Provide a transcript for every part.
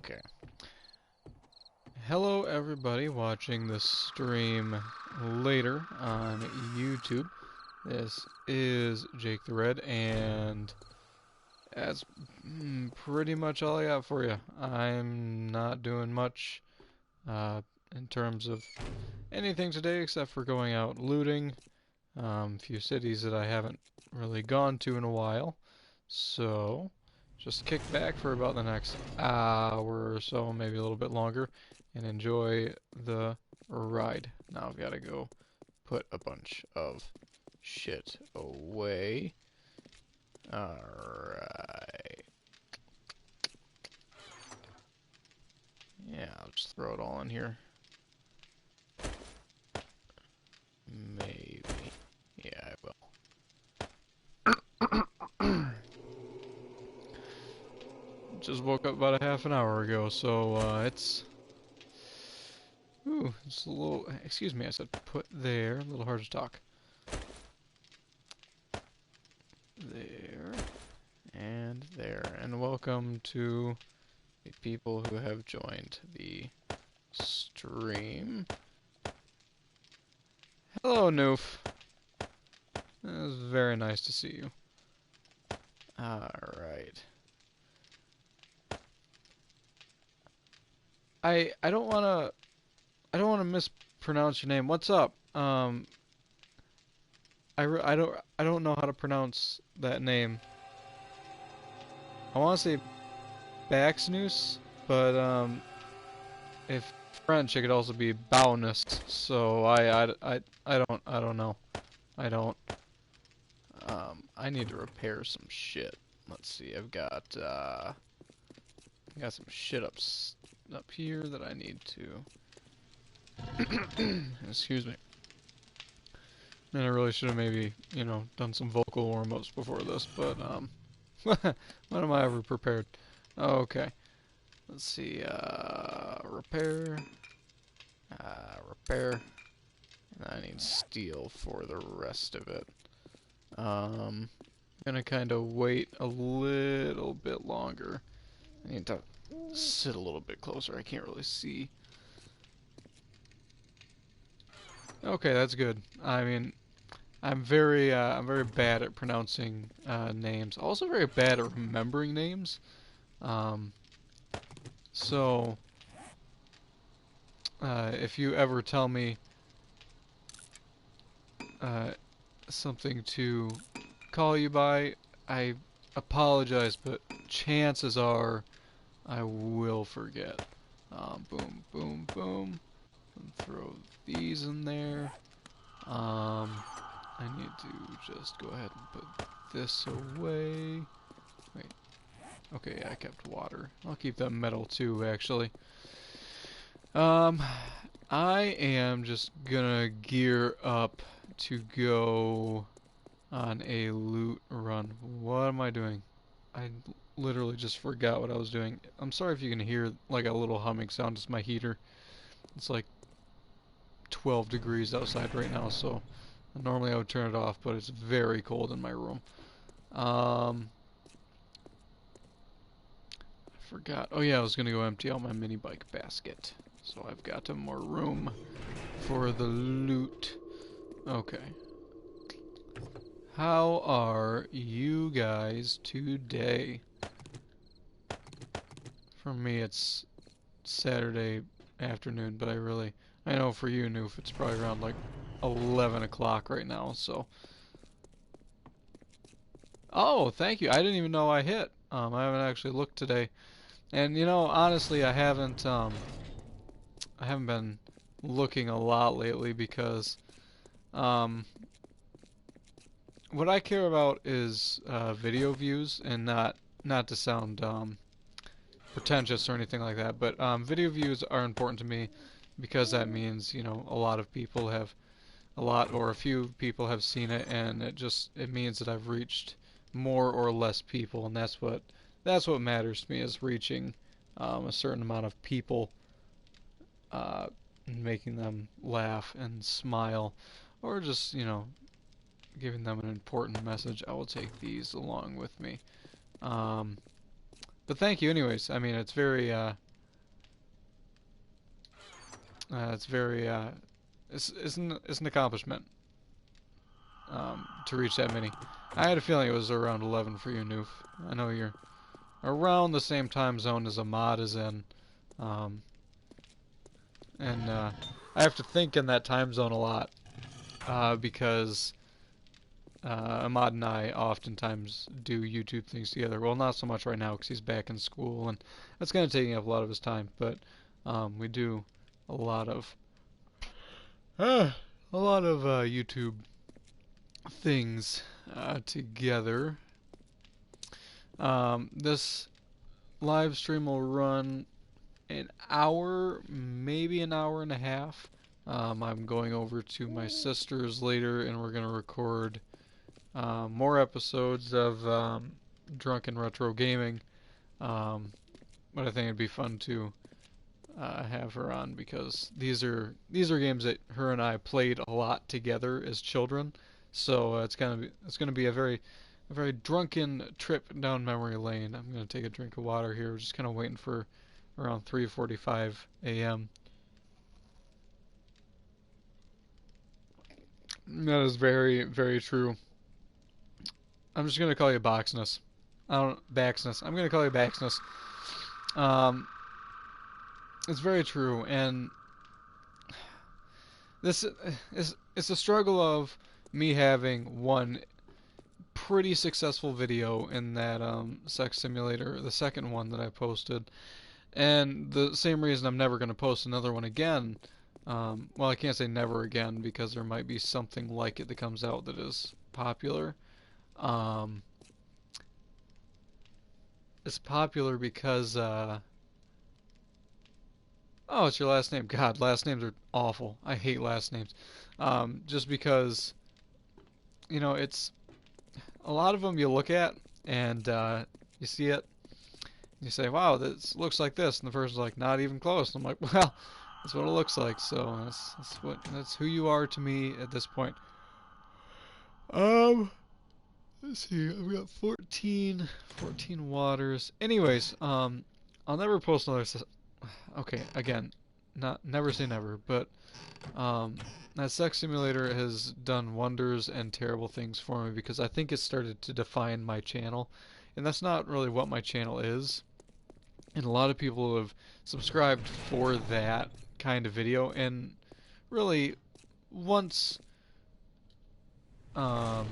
Okay. Hello everybody watching this stream later on YouTube. This is Jake the Red, and that's pretty much all I got for you. I'm not doing much in terms of anything today except for going out looting a few cities that I haven't really gone to in a while. So, just kick back for about the next hour or so, maybe a little bit longer, and enjoy the ride. Now I've got to go put a bunch of shit away. Alright. Yeah, I'll just throw it all in here. Maybe. Yeah, I will. Just woke up about a half an hour ago, so it's a little, excuse me, I said put there, a little hard to talk. There, and welcome to the people who have joined the stream. Hello, Noof. It was very nice to see you. Alright. I don't wanna mispronounce your name. What's up? I don't know how to pronounce that name. I want to say Baxnoose, but if French, it could also be Baunus. So I don't know. I don't. I need to repair some shit. Let's see. I've got some shit up here that I need to. Excuse me. And I really should have maybe, done some vocal warm-ups before this, but, when am I ever prepared? Okay. Let's see, repair, repair, and I need steel for the rest of it. I'm gonna kind of wait a little bit longer. I need to sit a little bit closer, I can't really see. Okay, that's good. I mean, I'm very bad at pronouncing names. Also very bad at remembering names. So if you ever tell me something to call you by, I apologize, but chances are I will forget. Boom, boom, boom. And throw these in there. I need to just go ahead and put this away. Wait. Okay, yeah, I kept water. I'll keep that metal too, actually. I am just gonna gear up to go on a loot run. What am I doing? I literally just forgot what I was doing. I'm sorry if you can hear like a little humming sound. It's my heater. It's like 12 degrees outside right now, so normally I would turn it off, but it's very cold in my room. I forgot. Oh yeah, I was gonna go empty out my mini bike basket. So I've got more room for the loot. Okay. How are you guys today? For me, it's Saturday afternoon, but I know for you, Noof, it's probably around like 11 o'clock right now, so. Oh, thank you. I didn't even know I hit. I haven't actually looked today. And honestly, I haven't been looking a lot lately because, what I care about is, video views, and not to sound, pretentious or anything like that, but, video views are important to me because that means, a lot of people have a few people have seen it, and it means that I've reached more or less people, and that's what matters to me, is reaching a certain amount of people, making them laugh and smile, or just giving them an important message. I will take these along with me. But thank you anyways. I mean, it's very It's very it's an accomplishment to reach that many. I had a feeling it was around 11 for you, Noof. I know you're around the same time zone as Ahmad is in, um, and I have to think in that time zone a lot because Ahmad and I oftentimes do YouTube things together. Well, not so much right now because he's back in school, and that's going to take up a lot of his time. But we do a lot of a lot of YouTube things together. This live stream will run an hour, maybe an hour and a half. I'm going over to my sister's later, and we're going to record more episodes of Drunken Retro Gaming. Um, but I think it'd be fun to have her on because these are games that her and I played a lot together as children. So it's gonna be a very drunken trip down memory lane. I'm gonna take a drink of water here. We're just kind of waiting for around 3:45 a.m. That is very true. I'm just gonna call you Boxness. I don't Baxness. I'm gonna call you Baxness. Um, it's very true, and this is it's a struggle of me having one pretty successful video in that sex simulator, the second one that I posted, and the same reason I'm never gonna post another one again. Well, I can't say never again because there might be something like it that comes out that is popular. Um, it's popular because oh, it's your last name. God, last names are awful. I hate last names. Just because, it's a lot of them you look at and you see it, you say, wow, this looks like this. And the person's like, not even close. And I'm like, well, that's what it looks like. So that's who you are to me at this point. Um, let's see. I've got 14 waters. Anyways, I'll never post another. Okay, again, not never say never, but um, that sex simulator has done wonders and terrible things for me because I think it started to define my channel, and that's not really what my channel is. And a lot of people have subscribed for that kind of video, and really, once um,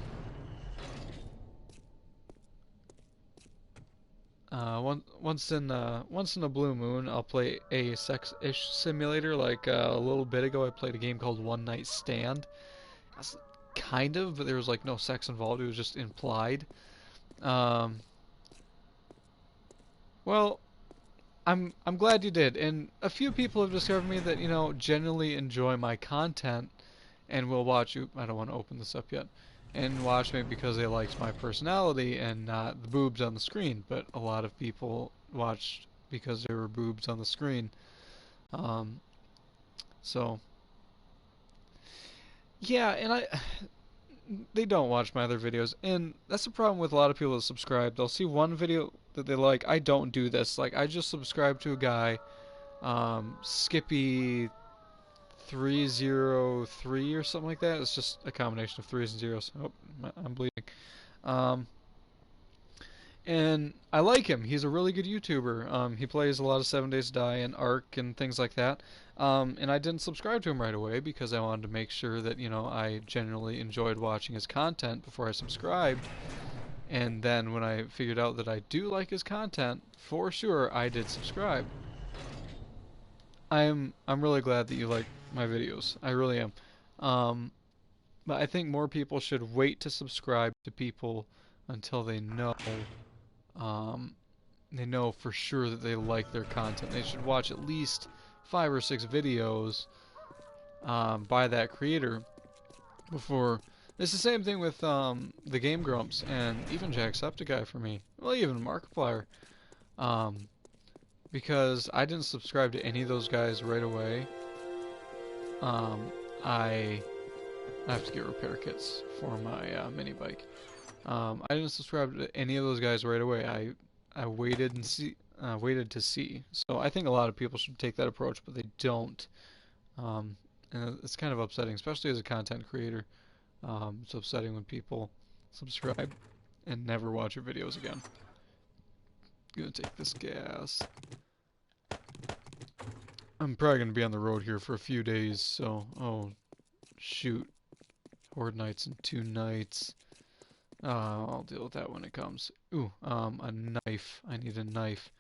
once in a blue moon, I'll play a sex-ish simulator. Like a little bit ago, I played a game called One Night Stand. That's kind of, but there was like no sex involved. It was just implied. Um, well, I'm glad you did, and a few people have discovered me that genuinely enjoy my content and will watch you. I don't want to open this up yet, and watch me because they liked my personality and not the boobs on the screen. But a lot of people watched because there were boobs on the screen. Um, so yeah, and they don't watch my other videos, and that's the problem with a lot of people that subscribe. They'll see one video that they like. I don't do this. Like I just subscribed to a guy, Skippy 303 or something like that. It's just a combination of threes and zeros. Oh, I'm bleeding. Um, and I like him. He's a really good YouTuber. He plays a lot of 7 Days to Die and Ark and things like that. And I didn't subscribe to him right away because I wanted to make sure that I genuinely enjoyed watching his content before I subscribed. And then when I figured out that I do like his content, for sure I did subscribe. I'm really glad that you like my videos. I really am. Um, but I think more people should wait to subscribe to people until um, they know for sure that they like their content. They should watch at least 5 or 6 videos by that creator before. It's the same thing with the Game Grumps and even Jacksepticeye for me. Well, even Markiplier. Um, because I didn't subscribe to any of those guys right away. Um, I have to get repair kits for my mini bike. I didn't subscribe to any of those guys right away. I waited to see. So I think a lot of people should take that approach, but they don't. Um, and it's kind of upsetting, especially as a content creator. It's upsetting when people subscribe and never watch your videos again. Gonna take this gas. I'm probably gonna be on the road here for a few days, so shoot, Horde nights and 2 nights. I'll deal with that when it comes. Ooh, a knife. I need a knife.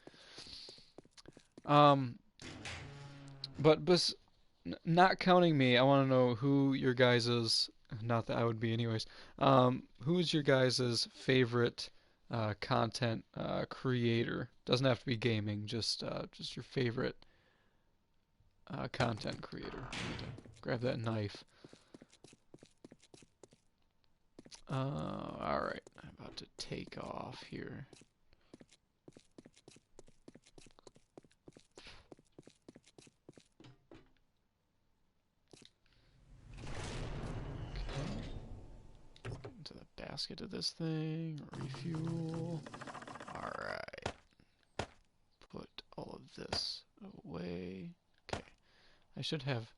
Um, but not counting me, I want to know who your guys's, not that I would be anyways, who's your guys's favorite content creator? Doesn't have to be gaming, just your favorite content creator. Grab that knife. Alright, I'm about to take off here. Into the basket of this thing, refuel. Alright. Put all of this away. Okay. I should have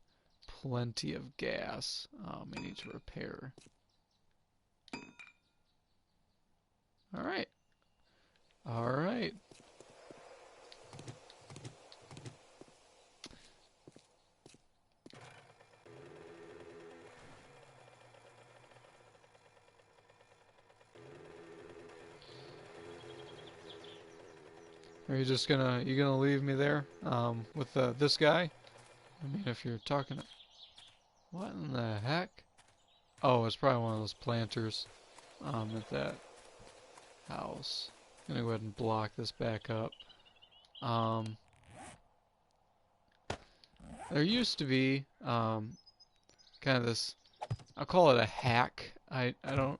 plenty of gas. I need to repair. Alright. Alright. Are you just gonna leave me there with this guy? I mean, if you're talking, what in the heck? Oh, it's probably one of those planters at that house. I'm gonna go ahead and block this back up. There used to be kind of this. I'll call it a hack. I don't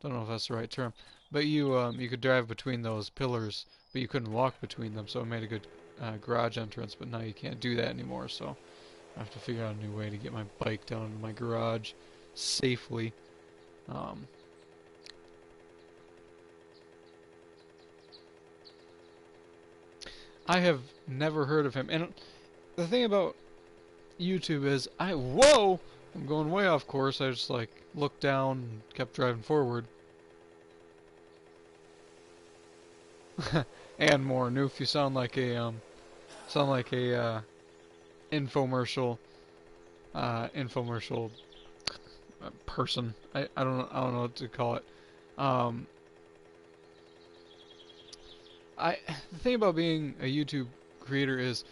know if that's the right term, but you could drive between those pillars, but you couldn't walk between them, so it made a good garage entrance. But now you can't do that anymore, so I have to figure out a new way to get my bike down into my garage safely. I have never heard of him, and the thing about YouTube is whoa! I'm going way off course. I just like looked down and kept driving forward. And more. Noof, you sound like a infomercial infomercial person. I don't know what to call it. Um, the thing about being a YouTube creator is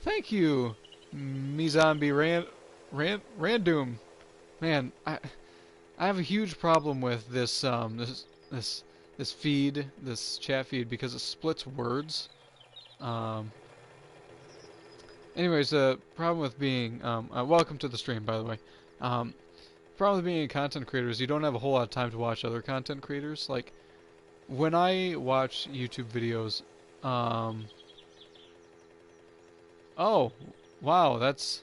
thank you, me zombie random. Man, I have a huge problem with this this feed, this chat feed, because it splits words. Anyways, the problem with being welcome to the stream, by the way. Problem with being a content creator is you don't have a whole lot of time to watch other content creators. Like when I watch YouTube videos, oh, wow, that's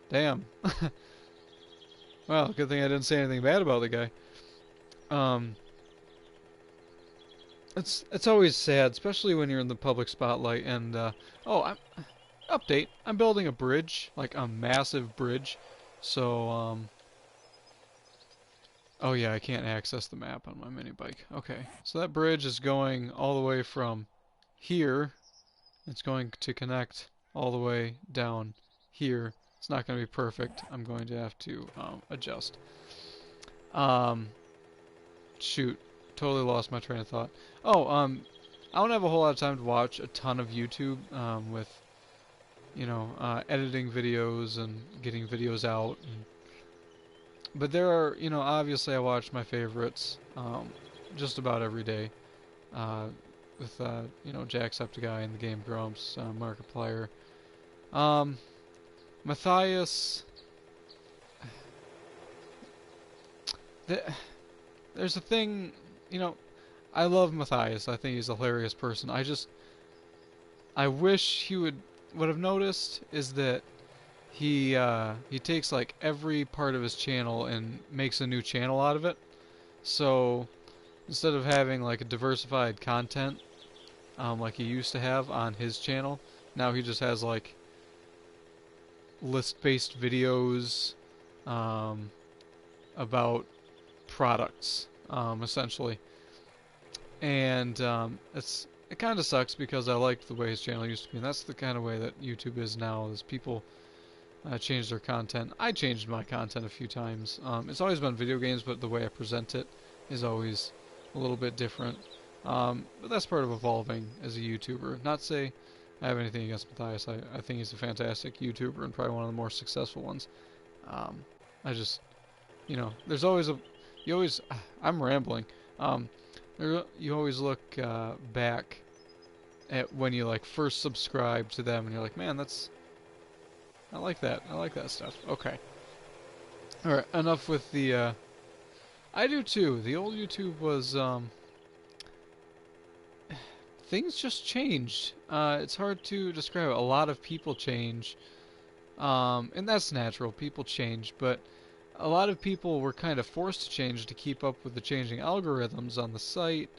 damn. Well, good thing I didn't say anything bad about the guy. It's always sad, especially when you're in the public spotlight. And update. I'm building a bridge, like a massive bridge. So oh yeah, I can't access the map on my mini bike. Okay, so that bridge is going all the way from here. It's going to connect all the way down here. It's not going to be perfect. I'm going to have to adjust. Shoot, totally lost my train of thought. Oh, I don't have a whole lot of time to watch a ton of YouTube with, editing videos and getting videos out. But there are, obviously I watch my favorites just about every day. With, Jacksepticeye and the Game Grumps, Markiplier. Matthias. There's a thing, I love Matthias. I think he's a hilarious person. I wish he would have noticed is that he takes like every part of his channel and makes a new channel out of it. So instead of having like a diversified content, like he used to have on his channel. Now he just has like list-based videos um, about products, essentially. And it kind of sucks because I liked the way his channel used to be, and that's the kind of way that YouTube is now. Is people change their content. I changed my content a few times. It's always been video games, but the way I present it is always a little bit different. But that's part of evolving as a YouTuber. Not to say I have anything against Matthias. I think he's a fantastic YouTuber and probably one of the more successful ones. I just, there's always you always, I'm rambling. Um, you always look back at when you like first subscribe to them, and you're like, man, I like that. I like that stuff. Okay. All right. Enough with the. I do too. The old YouTube was things just changed. It's hard to describe. A lot of people change, and that's natural. People change, but a lot of people were kind of forced to change to keep up with the changing algorithms on the site,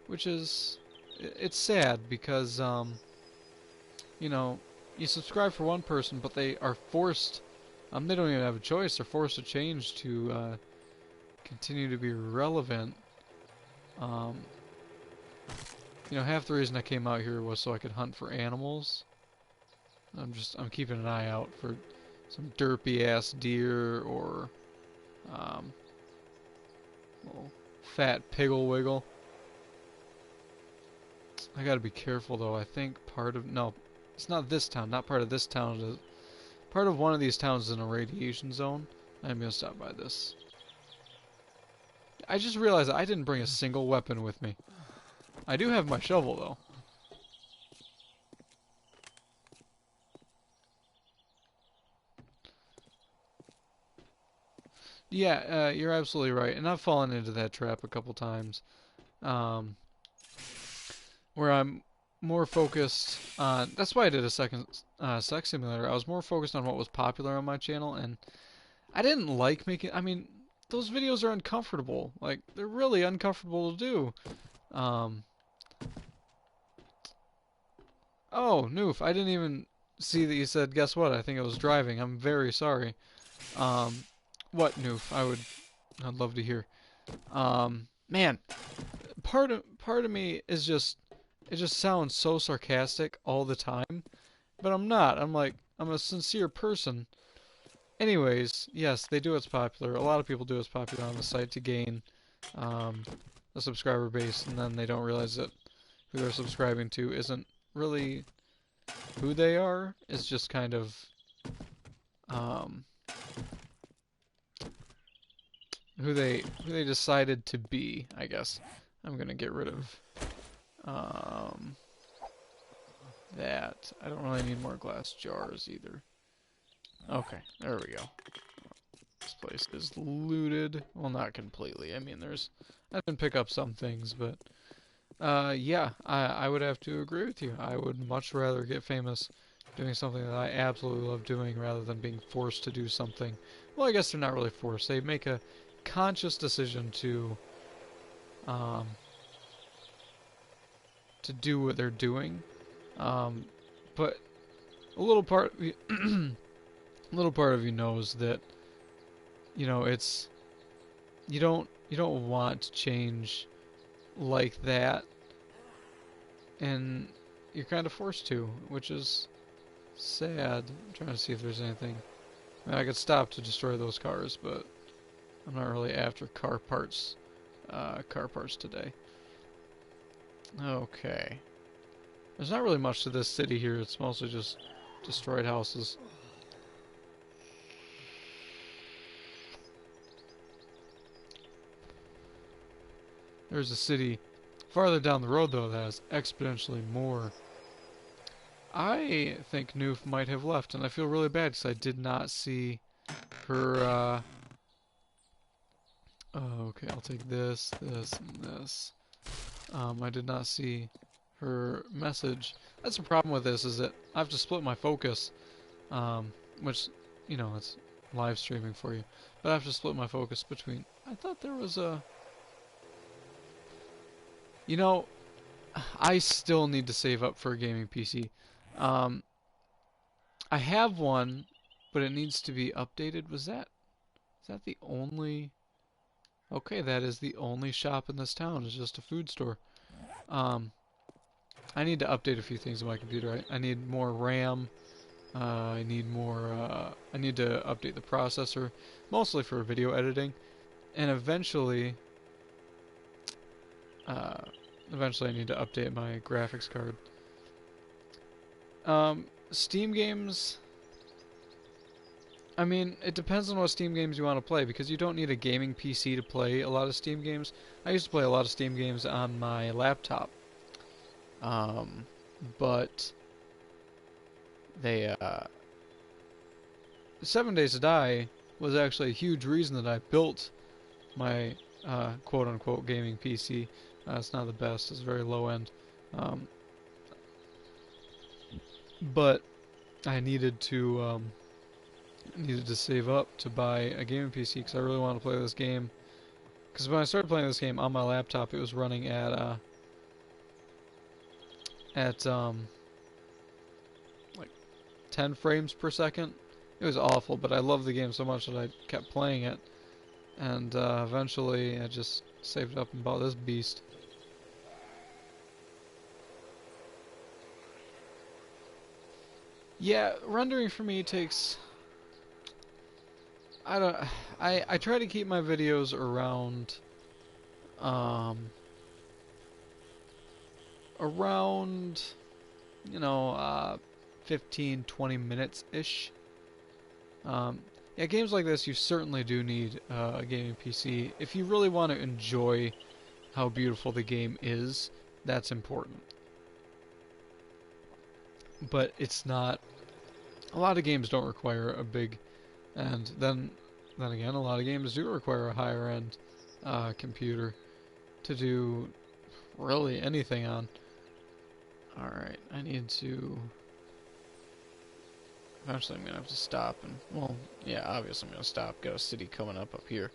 which is it's sad because you subscribe for one person, but they are forced. They don't even have a choice. They're forced to change to continue to be relevant. Half the reason I came out here was so I could hunt for animals. I'm keeping an eye out for some derpy ass deer or little fat piggle wiggle. I gotta be careful though. I think no, it's not this town. Not part of this town. Part of one of these towns is in a radiation zone. I'm gonna stop by this. I just realized that I didn't bring a single weapon with me. I do have my shovel though. Yeah, you're absolutely right, and I've fallen into that trap a couple times, where I'm more focused on. That's why I did a second sex simulator. I was more focused on what was popular on my channel, and I didn't like making. I mean, those videos are uncomfortable. Like they're really uncomfortable to do. Oh, Noof, I didn't even see that you said. Guess what? I think I was driving. I'm very sorry. What Noof? I'd love to hear. Man, part of me is just it just sounds so sarcastic all the time, but I'm not. I'm a sincere person. Anyways, yes, they do what's popular. A lot of people do what's popular on the site to gain um, a subscriber base, and then they don't realize that who they're subscribing to isn't really who they are. It's just kind of um, who they decided to be, I guess. I'm gonna get rid of that. I don't really need more glass jars either. Okay, there we go. This place is looted. Well, not completely. I mean, I can pick up some things, but yeah, I would have to agree with you. I would much rather get famous doing something that I absolutely love doing rather than being forced to do something. Well, I guess they're not really forced. They make a conscious decision um, to do what they're doing. But a little part of you, a little part of you knows that it's you don't want to change like that, and you're kind of forced to, which is sad. I'm trying to see if there's anything. I mean, I could stop to destroy those cars, but I'm not really after car parts today. Okay. There's not really much to this city here. It's mostly just destroyed houses. There's a city farther down the road, though, that has exponentially more. I think Noof might have left, and I feel really bad because I did not see her, oh, okay, I'll take this, this, and this. I did not see her message. That's the problem with this, is that I have to split my focus, which, it's live streaming for you. But I have to split my focus between... I thought there was a... I still need to save up for a gaming PC. Um, I have one, but it needs to be updated. Is that the only? Okay, that is the only shop in this town. It's just a food store. Um, I need to update a few things on my computer. I need more RAM. I need more. I need to update the processor, mostly for video editing, and uh, eventually I need to update my graphics card. Steam games. I mean, it depends on what Steam games you want to play, because you don't need a gaming PC to play a lot of Steam games. I used to play a lot of Steam games on my laptop. Um, but they 7 Days to Die was actually a huge reason that I built my quote-unquote gaming PC. It's not the best; it's very low end, um, but I needed to save up to buy a gaming PC because I really want to play this game. Because when I started playing this game on my laptop, it was running at like 10 frames per second. It was awful, but I loved the game so much that I kept playing it. And eventually, I just saved up and bought this beast. Yeah, rendering for me takes. I don't. I try to keep my videos around. Um, around, you know, 15, 20 minutes ish. Um, yeah, games like this, you certainly do need a gaming PC. If you really want to enjoy how beautiful the game is, that's important. But it's not. A lot of games don't require a big, and then again, a lot of games do require a higher end computer to do really anything on. Alright, I need to. Eventually, I'm gonna have to stop and, well, yeah, obviously I'm gonna stop. Got a city coming up here.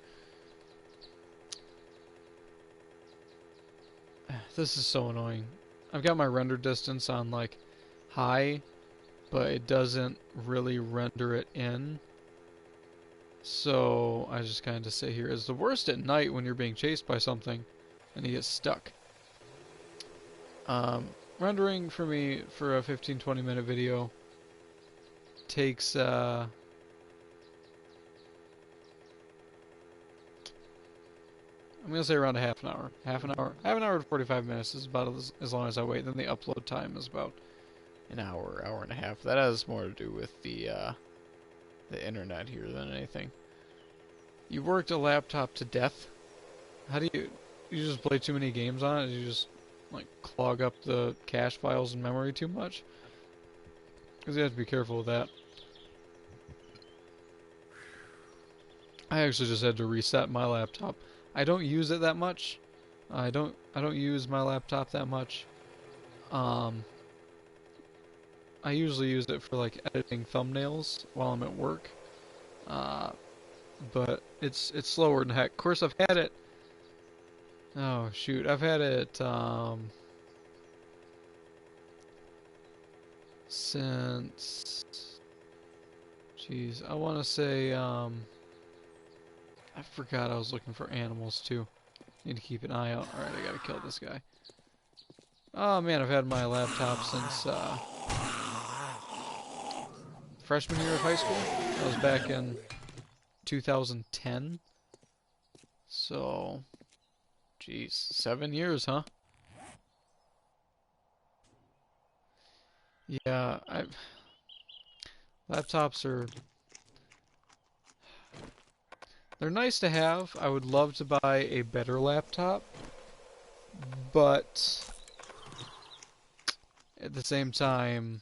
This is so annoying. I've got my render distance on like high, but it doesn't really render it in. So I just kind of sit here. It's the worst at night when you're being chased by something and you get stuck. Rendering for me for a 15-20 minute video takes I'm gonna say around a half an hour. Half an hour to 45 minutes is about as long as I wait. Then the upload time is about an hour, hour and a half. That has more to do with the internet here than anything. You worked a laptop to death. How do you just play too many games on it? You just like clog up the cache files and memory too much? Because you have to be careful with that. I actually just had to reset my laptop. I don't use it that much. I don't use my laptop that much. I usually use it for like editing thumbnails while I'm at work. But it's slower than heck. Of course, I've had it. Oh shoot, I've had it since. Jeez, I want to say I forgot I was looking for animals too. Need to keep an eye out. All right, I gotta kill this guy. Oh man, I've had my laptop since freshman year of high school. That was back in 2010. So, geez, 7 years, huh? Yeah, laptops are, they're nice to have. I would love to buy a better laptop, but at the same time,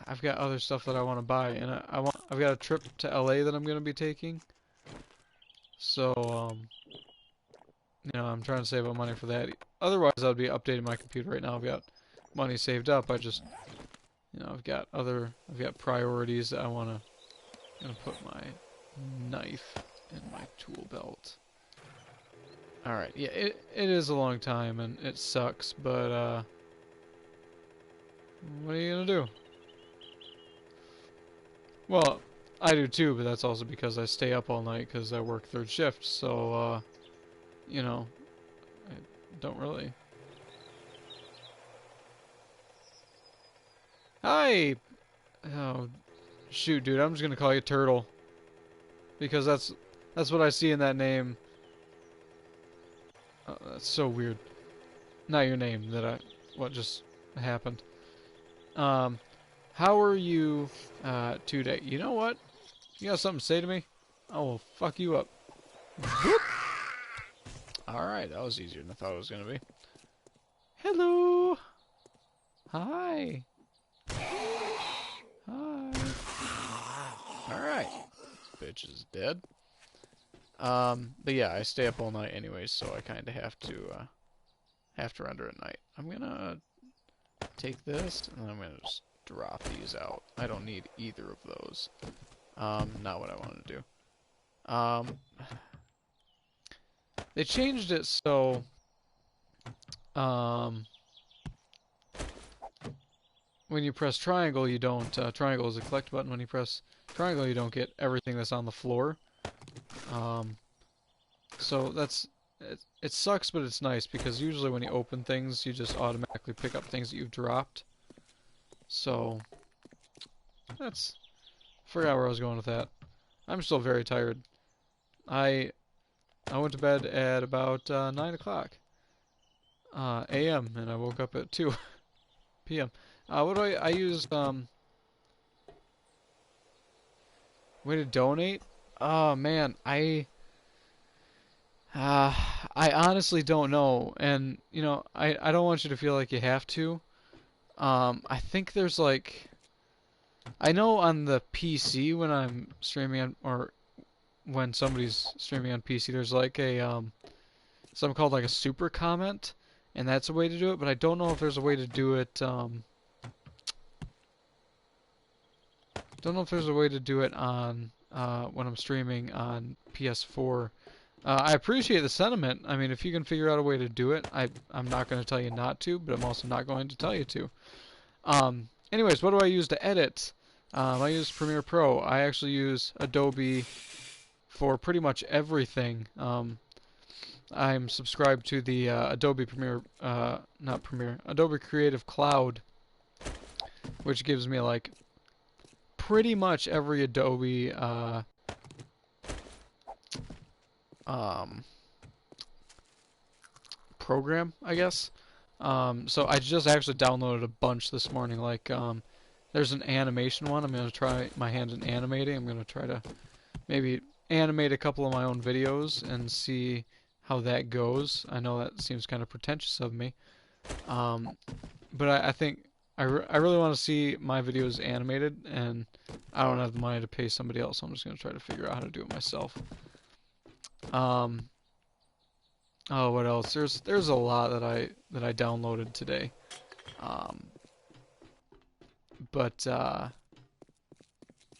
I've got other stuff that I want to buy, and I've got a trip to LA that I'm going to be taking. So, you know, I'm trying to save up money for that. Otherwise, I'd be updating my computer right now. I've got money saved up. I just, you know, I've got priorities that I want to. I'm gonna put my knife in my tool belt. Alright, yeah, it is a long time and it sucks, but what are you gonna do? Well, I do too, but that's also because I stay up all night because I work third shift, so you know, I don't really. Hi! Oh, shoot, dude, I'm just gonna call you Turtle. Because that's what I see in that name. Oh, that's so weird. Not your name, what just happened. Um, how are you, today? You know what? You got something to say to me? I will fuck you up. Alright, that was easier than I thought it was gonna be. Hello! Hi! Hi! Alright. Bitch is dead. But yeah, I stay up all night anyways, so I kinda have to render at night. I'm gonna take this, and then I'm gonna just drop these out. I don't need either of those. Not what I want to do. They changed it so, when you press triangle, you don't, triangle is a collect button. When you press triangle, you don't get everything that's on the floor. So it sucks, but it's nice, because usually when you open things, you just automatically pick up things that you've dropped. So, forgot where I was going with that. I'm still very tired. I went to bed at about 9 o'clock a.m. and I woke up at 2 p.m. What do I use? Way to donate? Oh man, I honestly don't know, and you know, I don't want you to feel like you have to. I think there's like, I know on the PC when I'm streaming on, or when somebody's streaming on PC, there's like a something called like a super comment, and that's a way to do it. But I don't know if there's a way to do it. Don't know if there's a way to do it on when I'm streaming on PS4. I appreciate the sentiment. I mean, if you can figure out a way to do it, I'm not going to tell you not to, but I'm also not going to tell you to. Anyways, what do I use to edit? I use Premiere Pro. I actually use Adobe for pretty much everything. I'm subscribed to the Adobe Premiere, not Premiere, Adobe Creative Cloud, which gives me like pretty much every Adobe program, I guess. So I just actually downloaded a bunch this morning. Like, there's an animation one. I'm gonna try my hand in animating. I'm gonna try to maybe animate a couple of my own videos and see how that goes. I know that seems kind of pretentious of me, but I think I really want to see my videos animated, and I don't have the money to pay somebody else, so I'm just gonna try to figure out how to do it myself. Oh, what else? There's a lot that I downloaded today. But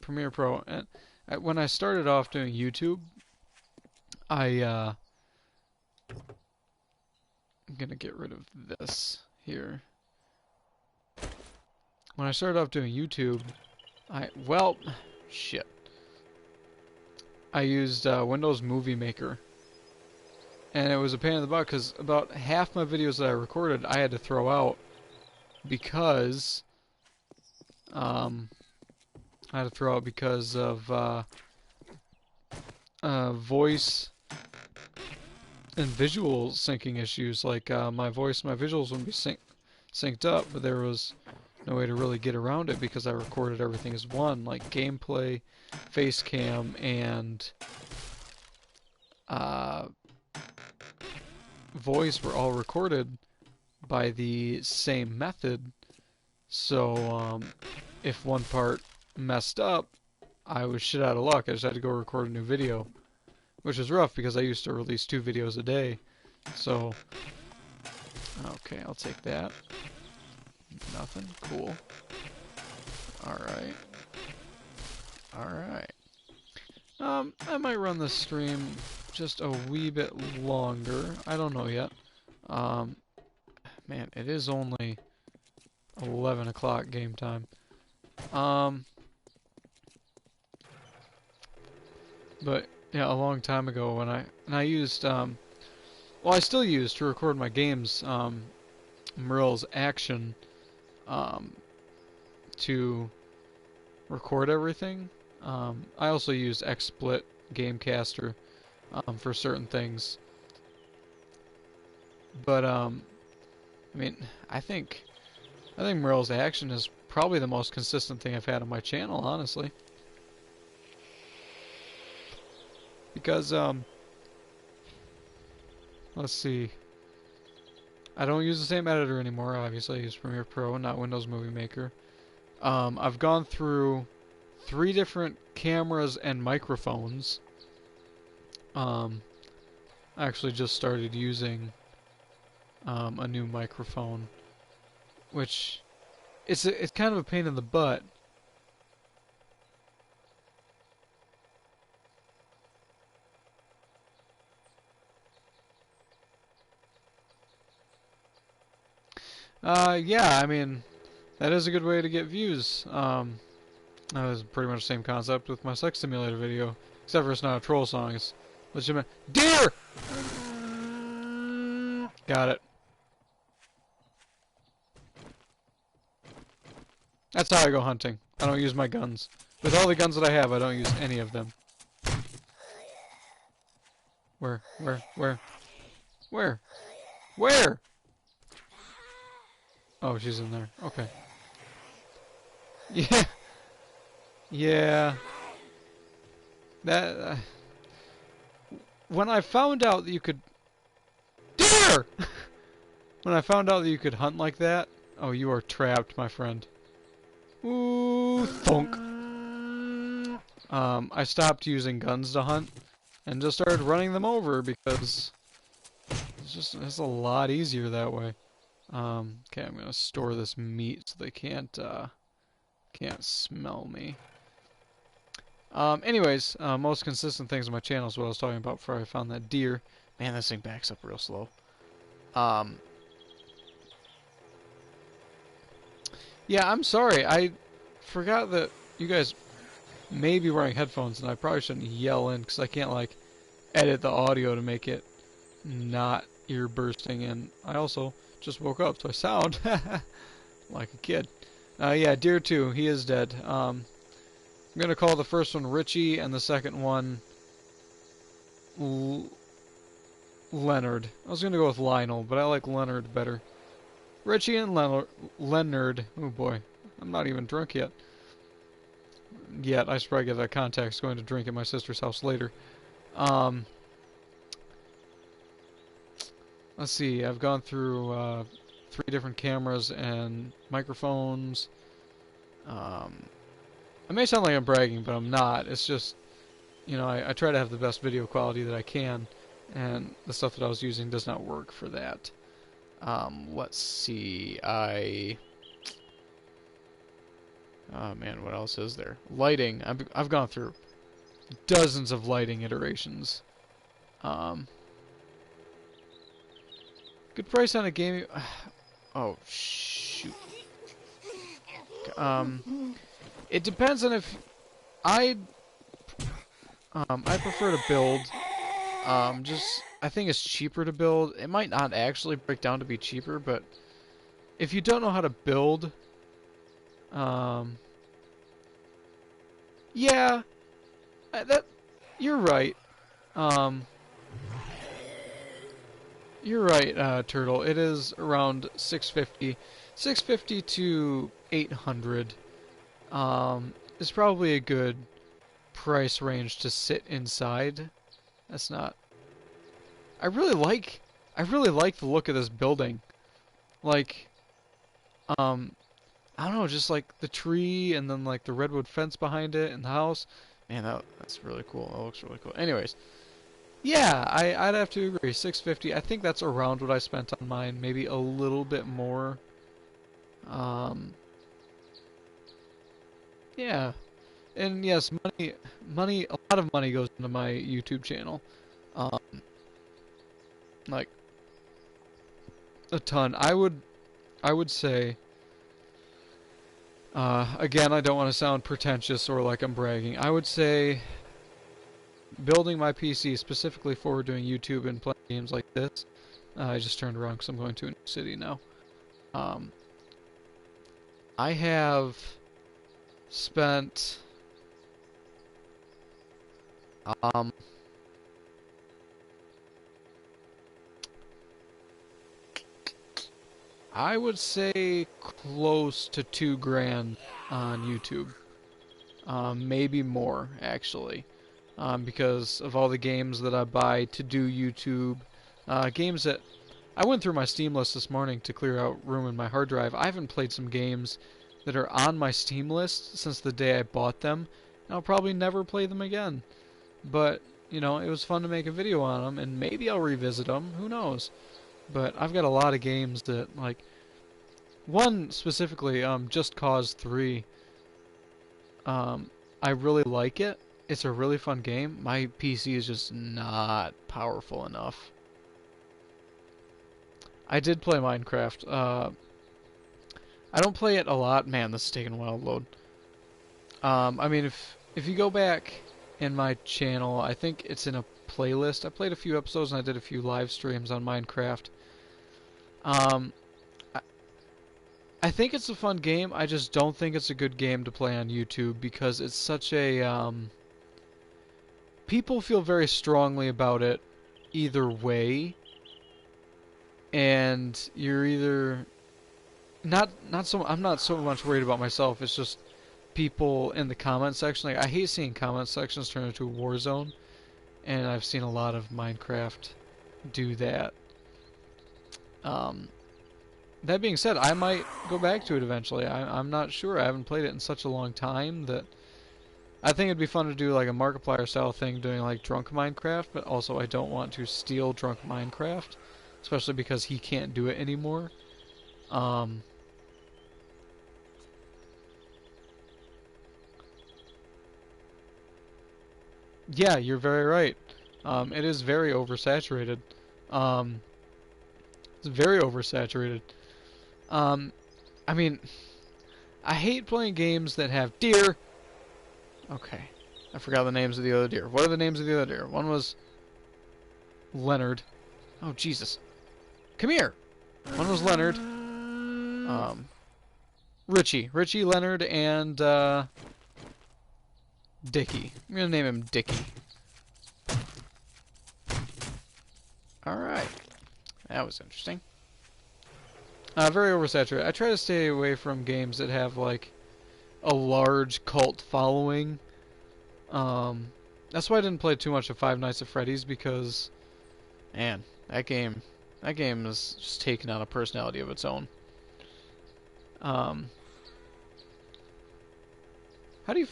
Premiere Pro, and when I started off doing YouTube, I'm gonna get rid of this here. When I started off doing YouTube, shit. I used Windows Movie Maker. And it was a pain in the butt because about half my videos that I recorded I had to throw out because of voice and visual syncing issues. Like my voice and my visuals wouldn't be synced up, but there was no way to really get around it because I recorded everything as one, like gameplay, face cam, and voice were all recorded by the same method. So if one part messed up, I was shit out of luck. I just had to go record a new video, which is rough because I used to release 2 videos a day. So, okay, I'll take that. Nothing. Cool. Alright. Alright. I might run the stream just a wee bit longer. I don't know yet. Um, Man, it is only 11 o'clock game time. But yeah, a long time ago when I used well, I still use to record my games Merle's Action um to record everything. I also use XSplit Gamecaster for certain things. But I mean, I think Merle's Action is probably the most consistent thing I've had on my channel, honestly. Because let's see. I don't use the same editor anymore, obviously. I use Premiere Pro, not Windows Movie Maker. I've gone through 3 different cameras and microphones. I actually just started using a new microphone, which it's kind of a pain in the butt. Yeah, I mean, that is a good way to get views. That was pretty much the same concept with my sex simulator video, except for it's not a troll song. It's legitimate. Deer! Got it. That's how I go hunting. I don't use my guns. With all the guns that I have, I don't use any of them. Where? Where? Oh, she's in there. Okay. Yeah. Yeah. That. When I found out that you could. Deer! When I found out that you could hunt like that. Oh, you are trapped, my friend. Ooh, thunk. I stopped using guns to hunt and just started running them over because it's a lot easier that way. Okay, I'm gonna store this meat so they can't smell me. Anyways, most consistent things on my channel is what I was talking about before I found that deer. Man, this thing backs up real slow. Yeah, I'm sorry. I forgot that you guys may be wearing headphones, and I probably shouldn't yell in because I can't like edit the audio to make it not ear bursting. And I also just woke up, so I sound like a kid. Yeah, deer 2. He is dead. I'm gonna call the first one Richie and the second one Leonard. I was gonna go with Lionel, but I like Leonard better. Richie and Leonard. Oh boy, I'm not even drunk yet. I should probably get that context. Going to drink at my sister's house later. Let's see. I've gone through 3 different cameras and microphones. I may sound like I'm bragging, but I'm not. It's just, I try to have the best video quality that I can, and the stuff that I was using does not work for that. Let's see. Oh man, what else is there? Lighting. I've gone through dozens of lighting iterations. Good price on a game. Oh shoot. It depends on if I prefer to build. I think it's cheaper to build. It might not actually break down to be cheaper, but if you don't know how to build, yeah, that you're right. You're right, Turtle. It is around 650 to 800. Is probably a good price range to sit inside. That's not. I really like the look of this building. Like, I don't know, just like the tree and then like the redwood fence behind it and the house. Man, that's really cool. That looks really cool. Anyways, yeah, I'd have to agree. 650. I think that's around what I spent on mine. Maybe a little bit more. Yeah, and yes, money. A lot of money goes into my YouTube channel. Um, like a ton. I would say. Again, I don't want to sound pretentious or like I'm bragging. I would say building my PC specifically for doing YouTube and playing games like this. I just turned around because I'm going to a new city now. Um, I have spent um, I would say close to 2 grand on YouTube. Maybe more actually, because of all the games that I buy to do YouTube. Games that I went through my Steam list this morning to clear out room in my hard drive. I haven't played some games that are on my Steam list since the day I bought them, and I'll probably never play them again. But, you know, it was fun to make a video on them, and maybe I'll revisit them. Who knows? But I've got a lot of games that, like, one specifically, Just Cause 3. Um, I really like it. It's a really fun game. My PC is just not powerful enough. I did play Minecraft. I don't play it a lot. Man, this is taking a while to load. I mean, if you go back in my channel, I think it's in a playlist. I played a few episodes and I did a few live streams on Minecraft. Um, I, I think it's a fun game. I just don't think it's a good game to play on YouTube because it's such a people feel very strongly about it either way, and you're either not so I'm not so much worried about myself. It's just people in the comment section. Like I hate seeing comment sections turn into a war zone, and I've seen a lot of Minecraft do that. Um, that being said, I might go back to it eventually. I'm not sure. I haven't played it in such a long time that I think it'd be fun to do like a Markiplier style thing, doing like drunk Minecraft. But also, I don't want to steal drunk Minecraft, especially because he can't do it anymore. Um, yeah, you're very right. It is very oversaturated. Um, it's very oversaturated. Um, I mean, I hate playing games that have deer. Okay, I forgot the names of the other deer. What are the names of the other deer? One was Leonard. Oh Jesus! Come here. One was Leonard. Richie, Leonard, and Dickie. I'm gonna name him Dickie. Alright. That was interesting. Very oversaturated. I try to stay away from games that have, like, a large cult following. That's why I didn't play too much of Five Nights at Freddy's, because, man, that game is just taking on a personality of its own. How do you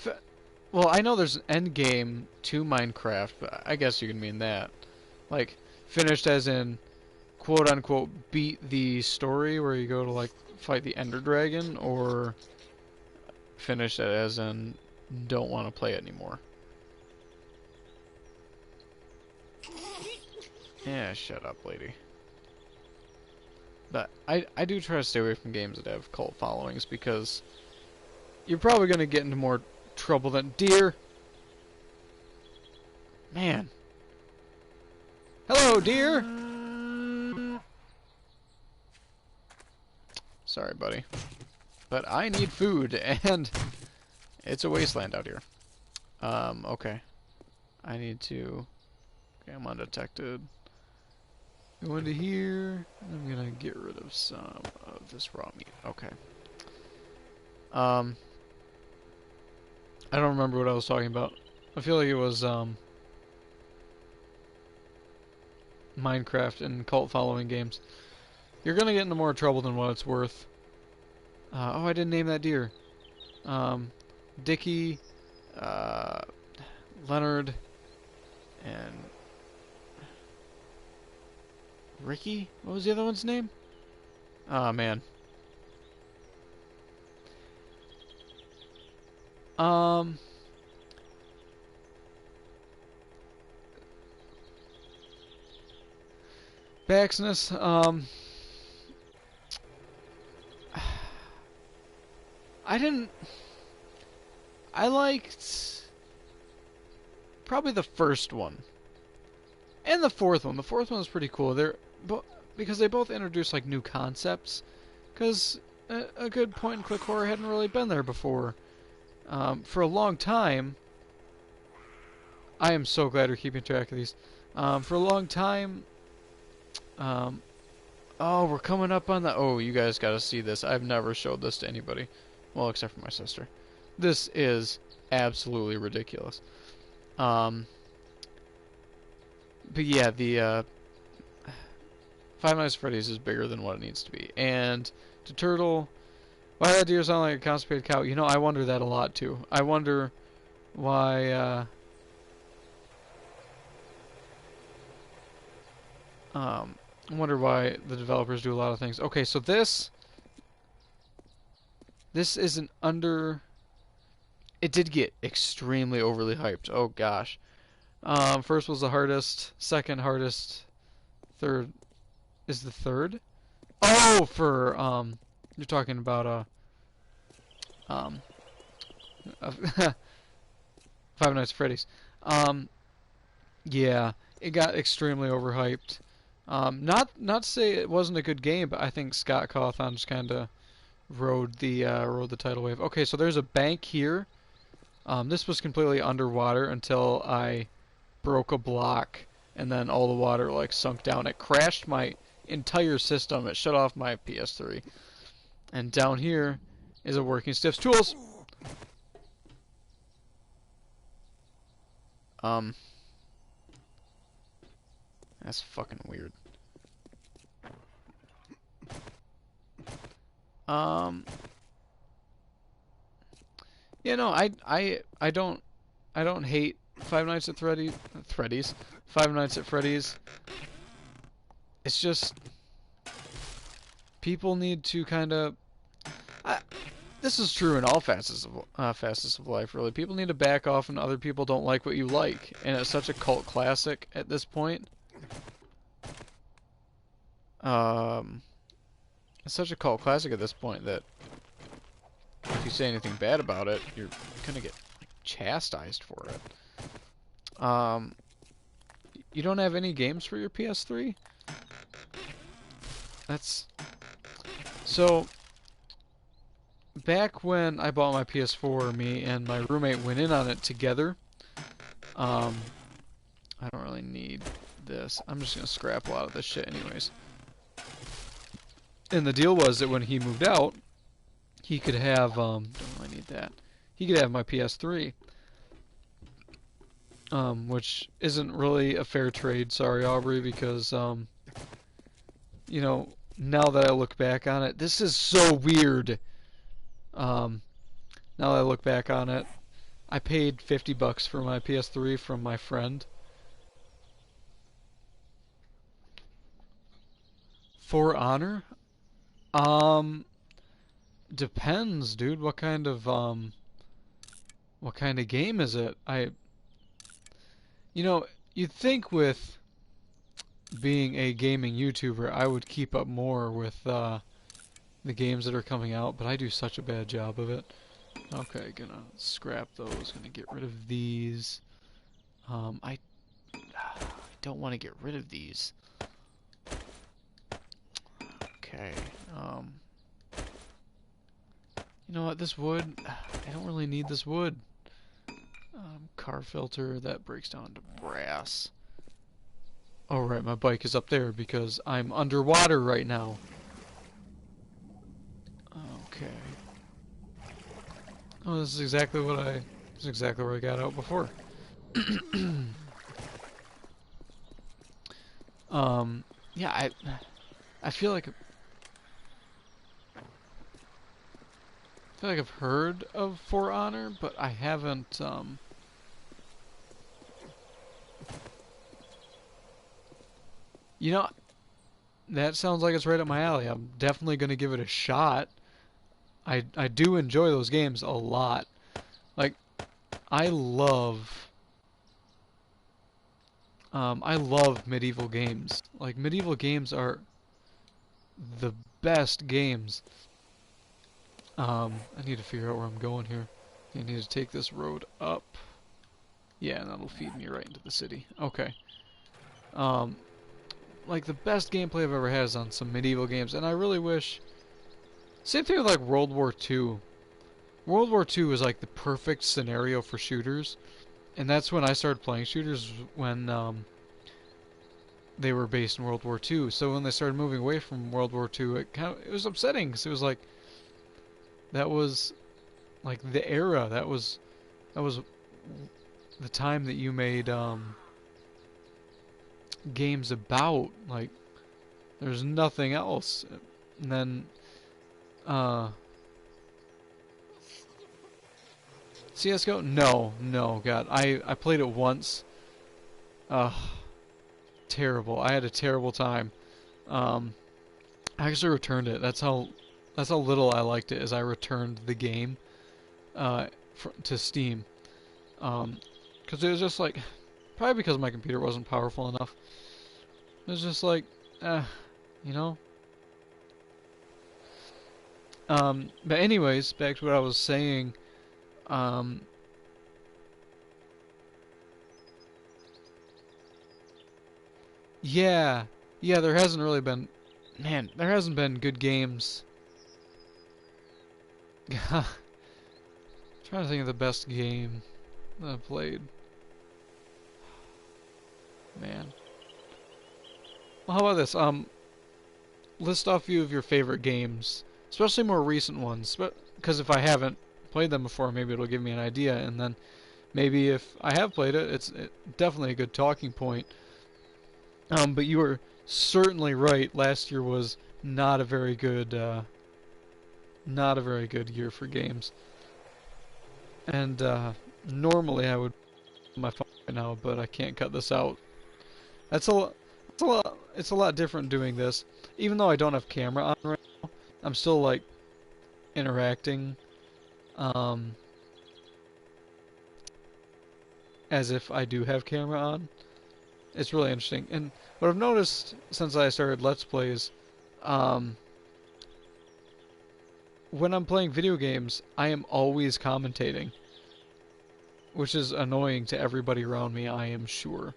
well, I know there's an end game to Minecraft, but I guess you can mean that. Like, finished as in, quote unquote, beat the story where you go to, like, fight the Ender Dragon, or finished as in, don't want to play it anymore. Yeah, shut up, lady. But I do try to stay away from games that have cult followings because you're probably going to get into more trouble than deer. Man. Hello, deer. Sorry, buddy. But I need food, and it's a wasteland out here. Okay. I need to... Okay, I'm undetected. Go into here. I'm gonna get rid of some of this raw meat. Okay. I don't remember what I was talking about. I feel like it was, Minecraft and cult following games. You're gonna get into more trouble than what it's worth. Oh, I didn't name that deer. Dickie, Leonard, and Ricky? What was the other one's name? Oh, man. Baxness, I didn't... I liked probably the first one. And the fourth one. The fourth one was pretty cool. Because they both introduced like new concepts. Because a good point-and-click horror hadn't really been there before. For a long time, I am so glad we're keeping track of these. For a long time, oh, we're coming up on the... Oh, you guys gotta see this. I've never showed this to anybody. Well, except for my sister. This is absolutely ridiculous. But yeah, the Five Nights at Freddy's is bigger than what it needs to be. And to Turtle, why that deer sound like a constipated cow? You know, I wonder that a lot too. I wonder why. I wonder why the developers do a lot of things. Okay, so this isn't under. It did get extremely overly hyped. Oh gosh. First was the hardest. Second hardest. Third is the third. Oh, for you're talking about Five Nights at Freddy's. Yeah, it got extremely overhyped. Not to say it wasn't a good game, but I think Scott Cawthon just kind of rode the tidal wave. Okay, so there's a bank here. This was completely underwater until I broke a block, and then all the water like sunk down. It crashed my entire system. It shut off my PS3. And down here is a working Stiff's tools. That's fucking weird. Yeah, no, I don't hate Five Nights at Freddy's. Five Nights at Freddy's. It's just people need to kind of. This is true in all facets of life, really. People need to back off, and other people don't like what you like, and it's such a cult classic at this point. It's such a cult classic at this point that if you say anything bad about it, you're gonna get like, chastised for it. You don't have any games for your PS3? That's so. Back when I bought my PS4, me and my roommate went in on it together. I don't really need this. I'm just gonna scrap a lot of this shit anyways. And the deal was that when he moved out, he could have, don't really need that. He could have my PS3. Which isn't really a fair trade, sorry Aubrey, because, you know, now that I look back on it, this is so weird. Now that I look back on it, I paid $50 for my PS3 from my friend. For Honor? Depends, dude. What kind of game is it? You know, you'd think with being a gaming YouTuber, I would keep up more with, the games that are coming out, but I do such a bad job of it. Okay, gonna scrap those, gonna get rid of these. I don't want to get rid of these. Okay, you know what, this wood, I don't really need this wood. Car filter, that breaks down to brass. Oh right, my bike is up there because I'm underwater right now. Okay. Oh, this is exactly what I got out before. Yeah, I feel like I've heard of For Honor, but I haven't you know, that sounds like it's right up my alley. I'm definitely going to give it a shot. I do enjoy those games a lot. Like, I love I love medieval games. Like, medieval games are the best games. I need to figure out where I'm going here. I need to take this road up. Yeah, and that'll feed me right into the city. Okay. Um, like, the best gameplay I've ever had is on some medieval games, and I really wish... Same thing with, like, World War II. World War II is, like, the perfect scenario for shooters, and that's when I started playing shooters, when, they were based in World War II. So when they started moving away from World War II, it was upsetting, because it was like, that was, like, the era, that was the time that you made, games about. Like, there's nothing else. And then, CSGO? No, God. I played it once. Ugh. Terrible. I had a terrible time. I actually returned it. That's how little I liked it, is I returned the game, to Steam. Because it was just like, probably because my computer wasn't powerful enough. It was just like, you know? But anyways, back to what I was saying, yeah, there hasn't really been, man, there hasn't been good games. Trying to think of the best game that I've played. Man. Well, how about this? List off a few of your favorite games, especially more recent ones. Because if I haven't played them before, maybe it'll give me an idea, and then maybe if I have played it, it's definitely a good talking point. But you were certainly right. Last year was not a very good, year for games. And normally I would my phone right now, but I can't cut this out. That's a lot. It's a lot different doing this. Even though I don't have camera on right now, I'm still like interacting, um, as if I do have camera on. It's really interesting. And what I've noticed since I started Let's Plays, um, when I'm playing video games, I am always commentating, which is annoying to everybody around me, I am sure.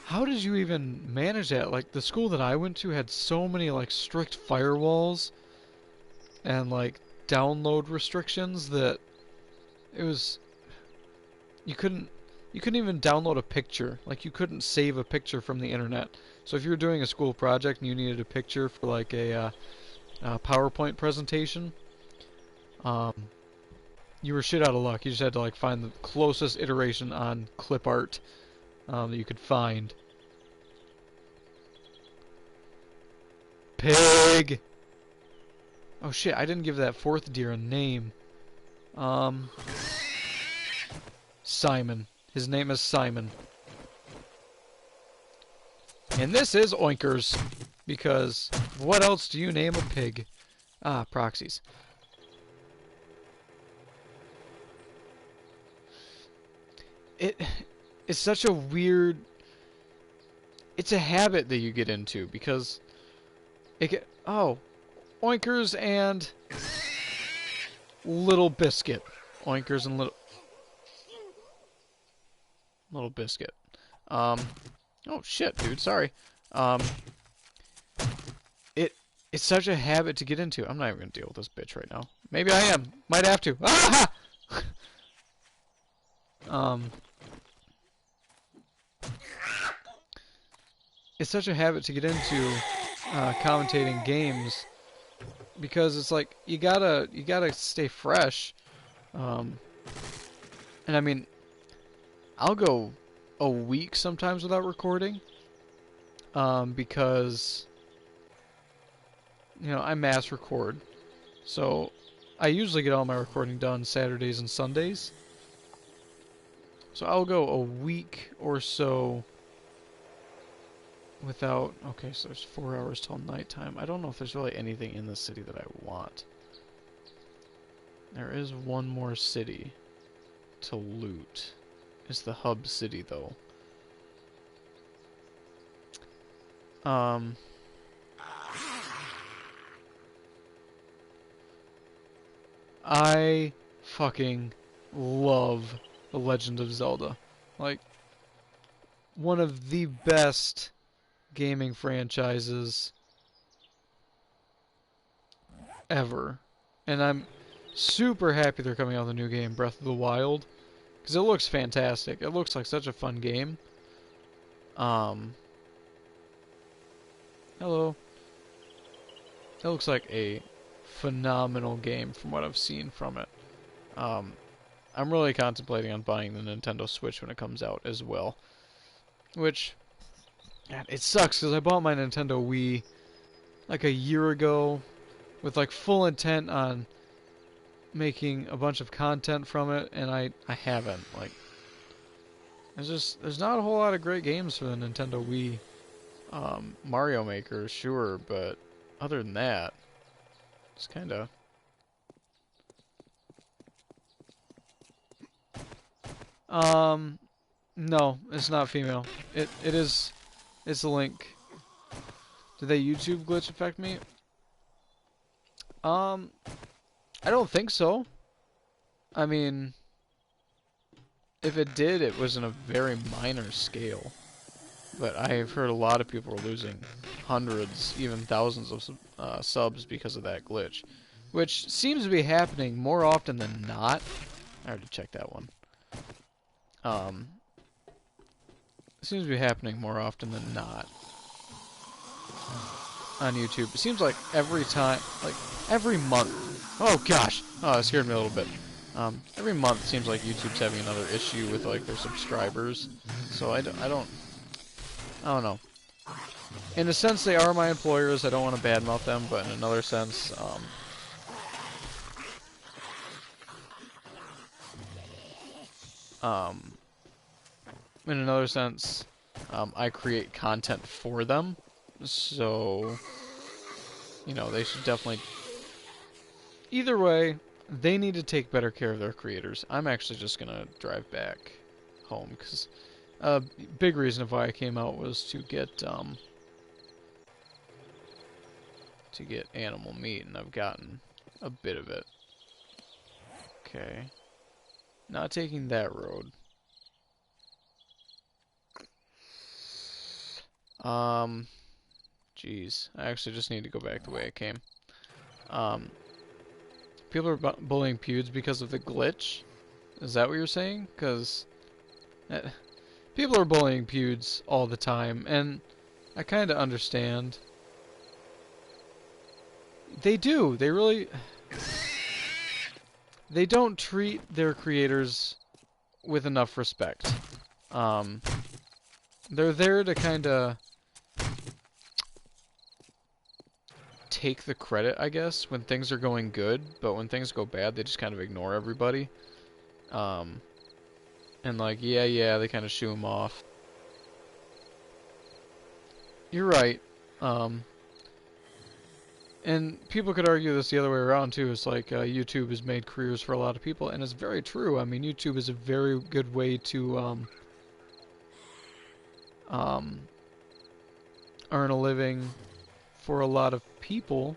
How did you even manage that? Like, the school that I went to had so many, like, strict firewalls and, like, download restrictions that it was... You couldn't even download a picture. Like, you couldn't save a picture from the internet. So if you were doing a school project and you needed a picture for, like, a PowerPoint presentation, you were shit out of luck. You just had to, like, find the closest iteration on clip art that you could find. Pig! Oh shit, I didn't give that fourth deer a name. Simon. His name is Simon. And this is Oinkers. Because what else do you name a pig? Ah, proxies. It's such a weird... It's a habit that you get into, because... Oh, Oinkers and... Little Biscuit. Oinkers and Little Biscuit. Oh shit, dude, sorry. It's such a habit to get into. I'm not even gonna deal with this bitch right now. Maybe I am. Might have to. Ah! It's such a habit to get into commentating games, because it's like you gotta stay fresh. And I mean, I'll go a week sometimes without recording, because I mass record, so I usually get all my recording done Saturdays and Sundays. So I'll go a week or so without... Okay, so there's 4 hours till nighttime. I don't know if there's really anything in the city that I want. There is one more city to loot. It's the hub city, though. I fucking love The Legend of Zelda. Like, one of the best gaming franchises ever. And I'm super happy they're coming out with a new game, Breath of the Wild, because it looks fantastic. It looks like such a fun game. Hello. It looks like a phenomenal game from what I've seen from it. I'm really contemplating on buying the Nintendo Switch when it comes out as well. Which, man, it sucks because I bought my Nintendo Wii like a year ago with like full intent on making a bunch of content from it, and I haven't. Like, there's not a whole lot of great games for the Nintendo Wii. Mario Maker, sure, but other than that, it's kind of... No, it's not female. It is... It's a link. Did that YouTube glitch affect me? I don't think so. I mean, if it did, it was in a very minor scale. But I've heard a lot of people are losing hundreds, even thousands of subs because of that glitch. Which seems to be happening more often than not. I already checked that one. It seems to be happening more often than not on YouTube. It seems like every time, like every month. Oh gosh! Oh, it scared me a little bit. Every month it seems like YouTube's having another issue with like their subscribers. So I don't know. In a sense, they are my employers. I don't want to badmouth them, but in another sense, I create content for them. So, you know, they should definitely... Either way, they need to take better care of their creators. I'm actually just going to drive back home, because a big reason of why I came out was to get animal meat, and I've gotten a bit of it. Okay. Not taking that road. Jeez. I actually just need to go back the way I came. People are bullying Pewds because of the glitch? Is that what you're saying? Because people are bullying Pewds all the time, and I kind of understand. They do. They really... They don't treat their creators with enough respect. They're there to kind of take the credit, I guess, when things are going good, but when things go bad, they just kind of ignore everybody. And like, yeah, they kind of shoo them off. You're right. And people could argue this the other way around, too. It's like YouTube has made careers for a lot of people, and it's very true. I mean, YouTube is a very good way to earn a living for a lot of people.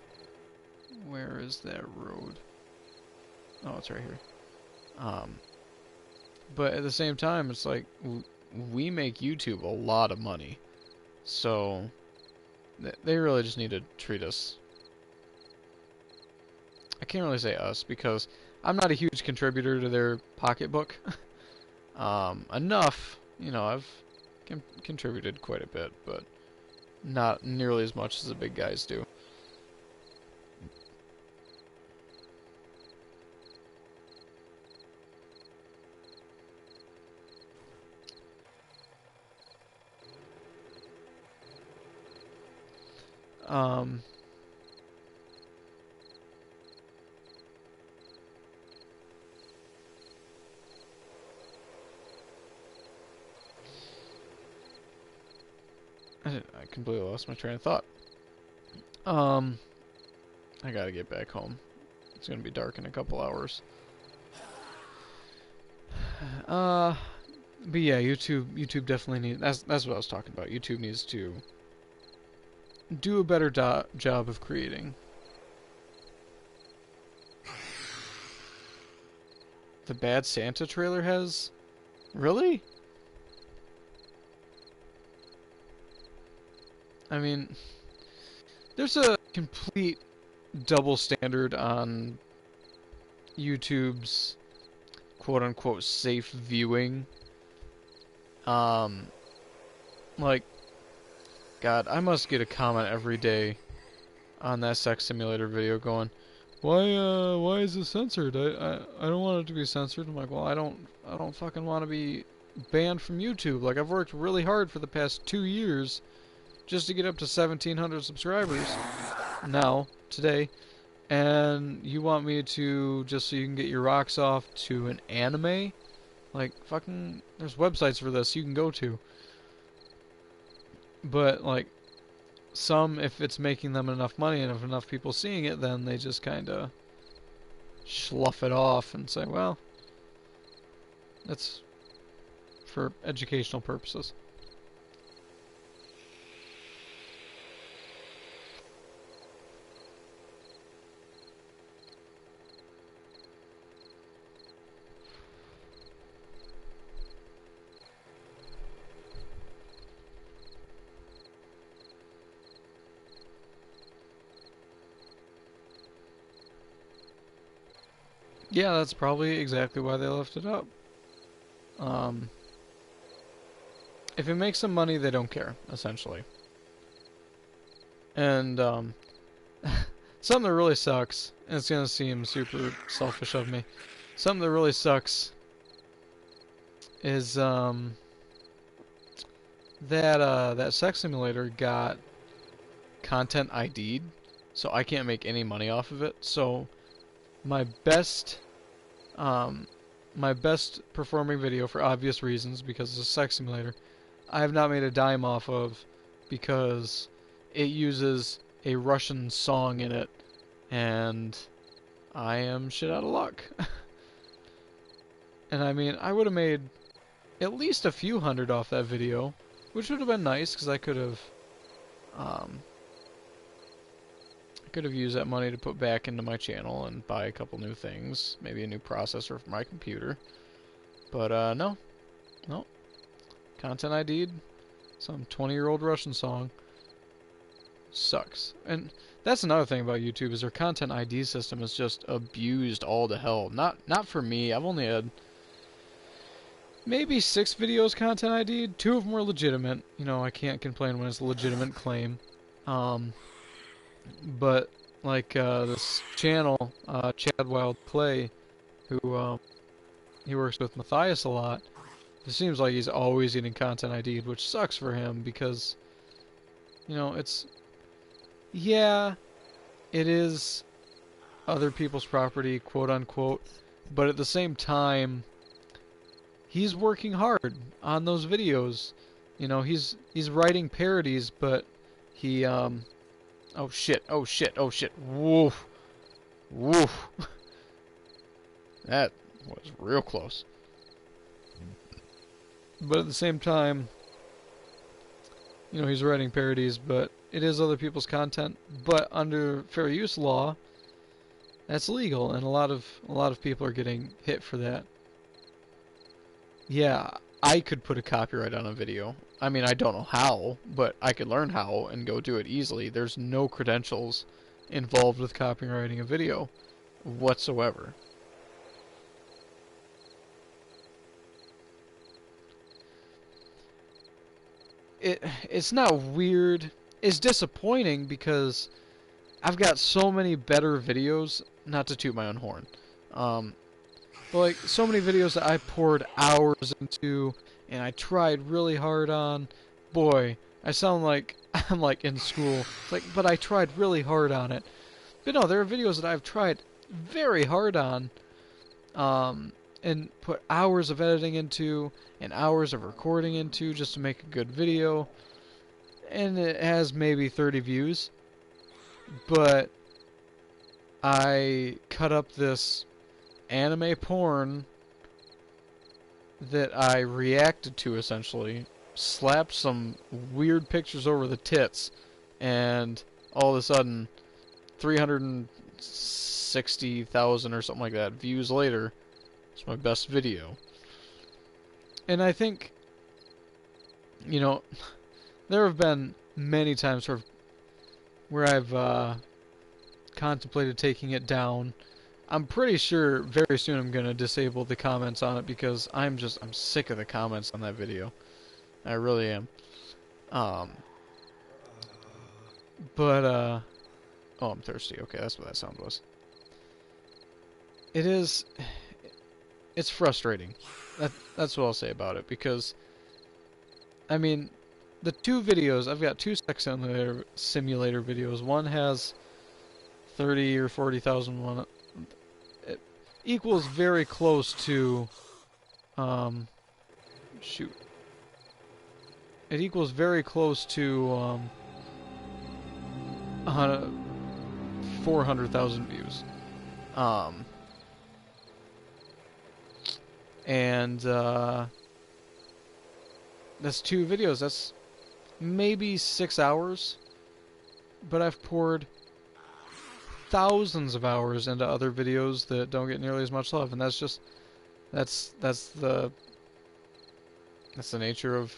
Where is that road? Oh, it's right here. But at the same time, it's like, we make YouTube a lot of money. So, they really just need to treat us... I can't really say us, because I'm not a huge contributor to their pocketbook. Enough, you know, I've contributed quite a bit, but not nearly as much as the big guys do. I completely lost my train of thought. I gotta get back home. It's gonna be dark in a couple hours. But yeah, YouTube definitely needs. That's what I was talking about. YouTube needs to do a better job of creating. The Bad Santa trailer has, really? I mean, there's a complete double standard on YouTube's quote-unquote safe viewing. Like, God, I must get a comment every day on that sex simulator video going, why is it censored? I don't want it to be censored. I'm like, well, I don't fucking want to be banned from YouTube. Like, I've worked really hard for the past 2 years just to get up to 1,700 subscribers now, today, and you want me to, just so you can get your rocks off, to an anime? Like, fucking, there's websites for this you can go to. But, like, some, if it's making them enough money and if enough people seeing it, then they just kinda slough it off and say, well, that's for educational purposes. Yeah, that's probably exactly why they left it up. If it makes them money, they don't care, essentially. And, something that really sucks, and it's gonna seem super selfish of me, something that really sucks is, that sex simulator got content ID'd, so I can't make any money off of it, so my best performing video, for obvious reasons, because it's a sex simulator, I have not made a dime off of because it uses a Russian song in it, and I am shit out of luck. And I mean, I would have made at least a few hundred off that video, which would have been nice, because I could have used that money to put back into my channel and buy a couple new things, maybe a new processor for my computer. But no, content ID'd, some 20-year-old Russian song. Sucks. And that's another thing about YouTube, is their content ID system is just abused all to hell. Not for me. I've only had maybe 6 videos content ID'd. 2 of them were legitimate. You know, I can't complain when it's a legitimate claim. But like this channel, Chad Wild Clay, who he works with Matthias a lot. It seems like he's always getting content ID'd, which sucks for him because, you know, yeah, it is other people's property, quote unquote, but at the same time, he's working hard on those videos. You know, he's writing parodies, but he oh shit, woof, woof. That was real close. But at the same time, you know, he's writing parodies, but it is other people's content. But under fair use law, that's legal, and a lot of people are getting hit for that. Yeah, I could put a copyright on a video. I mean, I don't know how, but I could learn how and go do it easily. There's no credentials involved with copyrighting a video whatsoever. It's not weird. It's disappointing because I've got so many better videos, not to toot my own horn, but like so many videos that I poured hours into and I tried really hard on. Boy, I sound like I'm like in school. It's like, but I tried really hard on it. But no, there are videos that I've tried very hard on, and put hours of editing into and hours of recording into just to make a good video. and it has maybe 30 views, but I cut up this anime porn that I reacted to, essentially, slapped some weird pictures over the tits, and all of a sudden, 360,000 or something like that views later, it's my best video. And I think, you know, there have been many times where I've contemplated taking it down. I'm pretty sure very soon I'm going to disable the comments on it because I'm sick of the comments on that video. I really am. Oh, I'm thirsty. Okay, that's what that sound was. It's frustrating. That's what I'll say about it, because, I mean, the two videos, I've got two sex simulator videos. One has 30 or 40,000 one. It equals very close to, shoot. It equals very close to, 400,000 views. That's two videos. That's maybe 6 hours, but I've poured thousands of hours into other videos that don't get nearly as much love, and that's the nature of,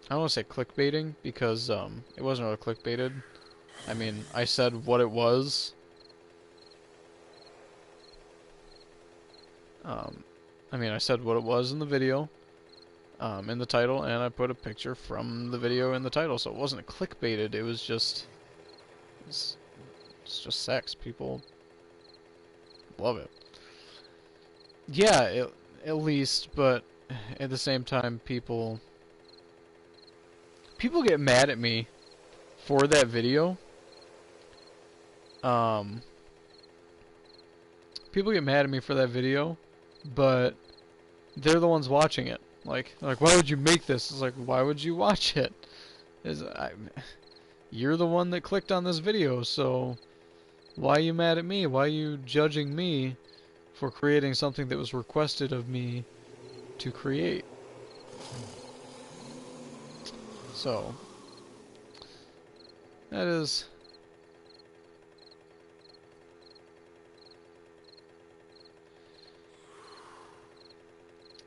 I don't want to say clickbaiting, because it wasn't really clickbaited. I mean, I said what it was. I said what it was in the video, in the title, and I put a picture from the video in the title, so it wasn't clickbaited. It was just, it's just sex. People love it. Yeah, at least, but at the same time, people get mad at me for that video. People get mad at me for that video, but they're the ones watching it. Like, why would you make this? It's like, why would you watch it? You're the one that clicked on this video, so why are you mad at me? Why are you judging me for creating something that was requested of me to create? So, that is...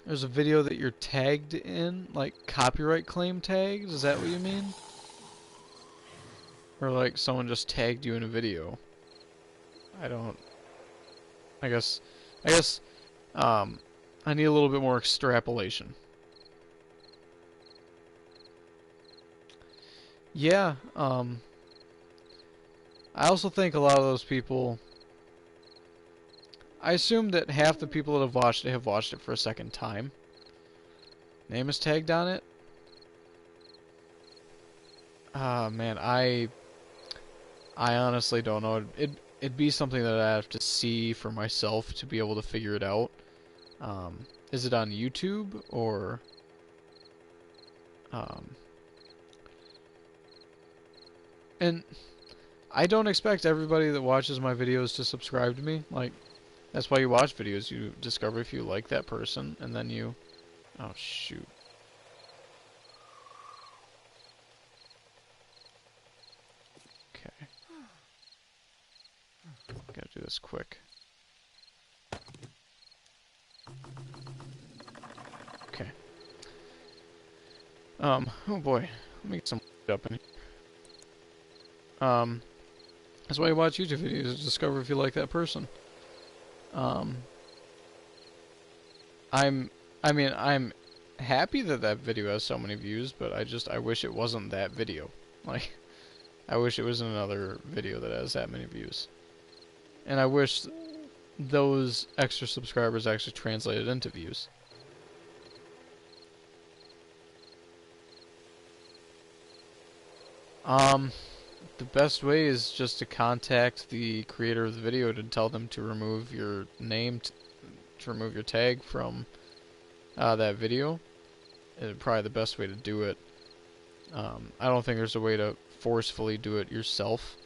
There's a video that you're tagged in, like copyright claim tagged? Is that what you mean? Or like someone just tagged you in a video? I guess, I need a little bit more extrapolation. Yeah, I also think a lot of those people, I assume that half the people that have watched it for a second time. Name is tagged on it? Man, I honestly don't know. It'd be something that I have to see for myself to be able to figure it out. Is it on YouTube, or... And I don't expect everybody that watches my videos to subscribe to me. Like, that's why you watch videos. You discover if you like that person, and then you... Oh, shoot. Okay. Gotta do this quick. Okay. Oh boy. Let me get some up in here. That's why you watch YouTube videos, to discover if you like that person. I'm happy that that video has so many views, but I wish it wasn't that video. Like, I wish it was another video that has that many views. And I wish those extra subscribers actually translated into views. The best way is just to contact the creator of the video to tell them to remove your name, to remove your tag from that video. It's probably the best way to do it. I don't think there's a way to forcefully do it yourself.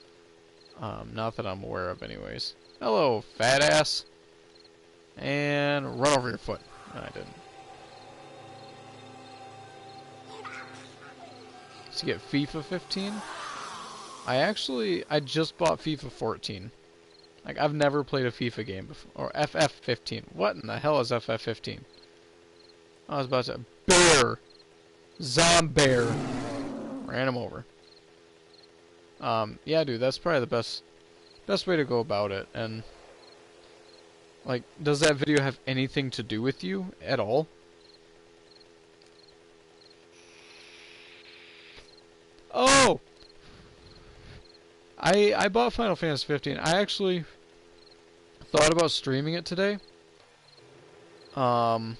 Not that I'm aware of anyways. Hello, fat ass. And run over your foot. No, I didn't. To get FIFA 15? I just bought FIFA 14. Like, I've never played a FIFA game before. Or FF 15. What in the hell is FF 15? I was about to... Bear! Zombear! Ran him over. Yeah, dude, that's probably the best way to go about it. And, like, does that video have anything to do with you at all? Oh! I bought Final Fantasy 15. I actually thought about streaming it today. I'm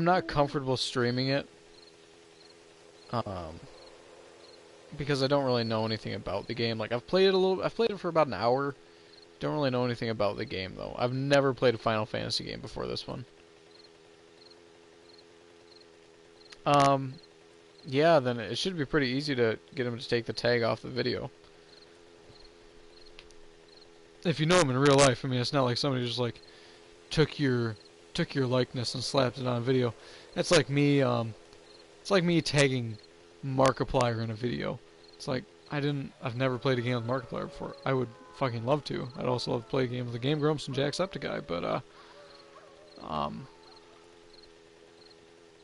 not comfortable streaming it. Because I don't really know anything about the game. Like, I've played it for about an hour. Don't really know anything about the game, though. I've never played a Final Fantasy game before this one. Yeah, then it should be pretty easy to get him to take the tag off the video. If you know him in real life, I mean, it's not like somebody just, like, took your likeness and slapped it on video. It's like me tagging Markiplier in a video. It's like, I've never played a game with Markiplier before. I would fucking love to. I'd also love to play a game with the Game Grumps and Jacksepticeye, but,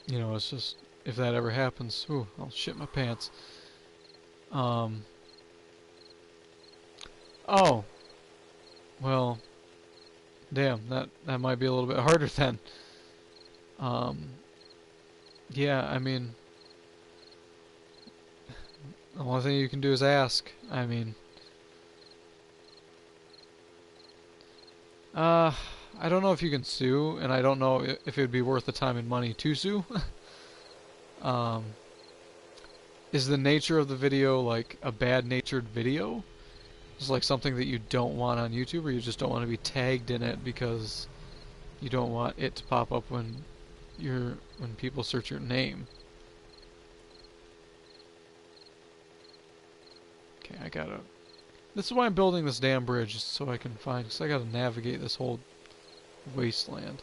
you know, it's just, if that ever happens, ooh, I'll shit my pants. Oh. Well, damn, that might be a little bit harder then. Yeah, I mean, the only thing you can do is ask. I mean, I don't know if you can sue, and I don't know if it would be worth the time and money to sue. Is the nature of the video like a bad-natured video? It's like something that you don't want on YouTube, or you just don't want to be tagged in it because you don't want it to pop up when people search your name. Okay, this is why I'm building this damn bridge, so I can find, because I gotta navigate this whole wasteland.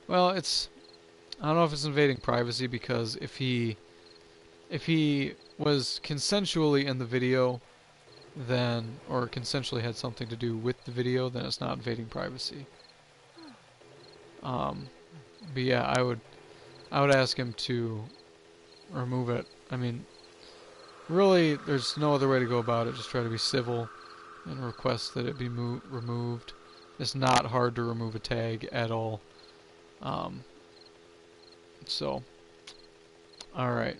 Well, I don't know if it's invading privacy, because if he was consensually in the video, then, or consensually had something to do with the video, then it's not invading privacy. But yeah, I would ask him to remove it. I mean, really, there's no other way to go about it. Just try to be civil and request that it be removed. It's not hard to remove a tag at all. So, alright.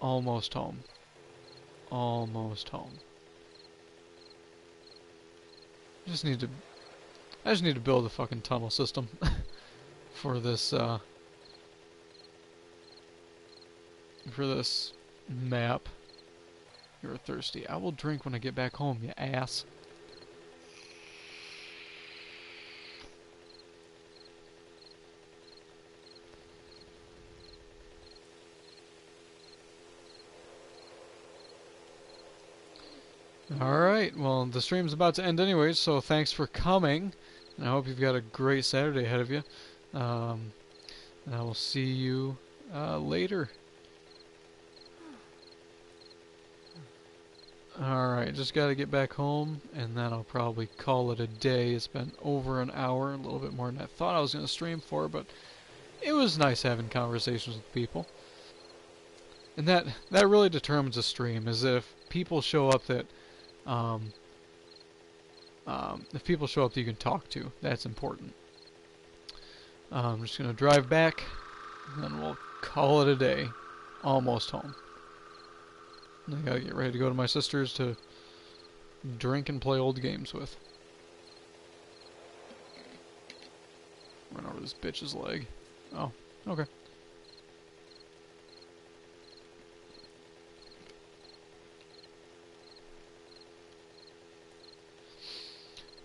Almost home. Almost home. I just need to build a fucking tunnel system for this map. You're thirsty. I will drink when I get back home, you ass. Alright, well, the stream's about to end anyways, so thanks for coming. And I hope you've got a great Saturday ahead of you. And I will see you later. Alright, just gotta get back home, and then I'll probably call it a day. It's been over an hour, a little bit more than I thought I was gonna stream for, but it was nice having conversations with people. And that really determines a stream, is if people show up that you can talk to. That's important. I'm just gonna drive back, and then we'll call it a day. Almost home. I gotta get ready to go to my sister's to drink and play old games with. Run over this bitch's leg. Oh, okay.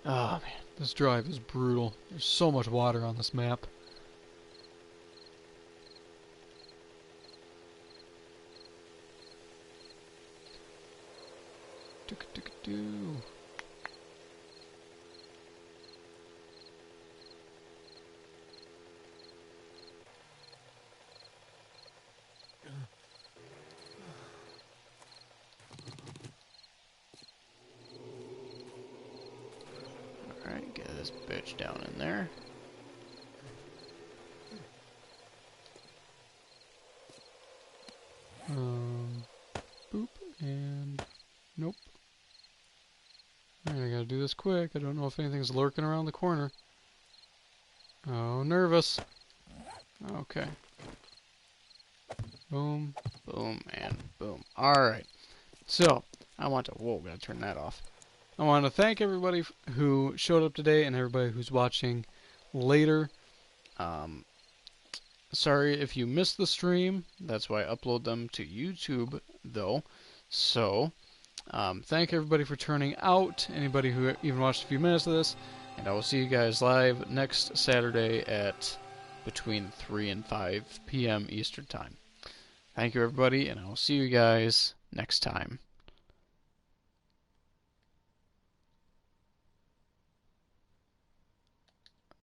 Oh man, This drive is brutal. There's so much water on this map. Do. Alright, get this bitch down in there. Boop, and nope. Alright, I gotta do this quick. I don't know if anything's lurking around the corner. Oh, nervous. Okay. Boom, Boom, and boom. Alright. so, Whoa, gotta turn that off. I want to thank everybody who showed up today and everybody who's watching later. Sorry if you missed the stream. That's why I upload them to YouTube, though. So, Thank everybody for turning out, anybody who even watched a few minutes of this. and I will see you guys live next Saturday at between 3 and 5 p.m. Eastern Time. Thank you, everybody, and I will see you guys next time.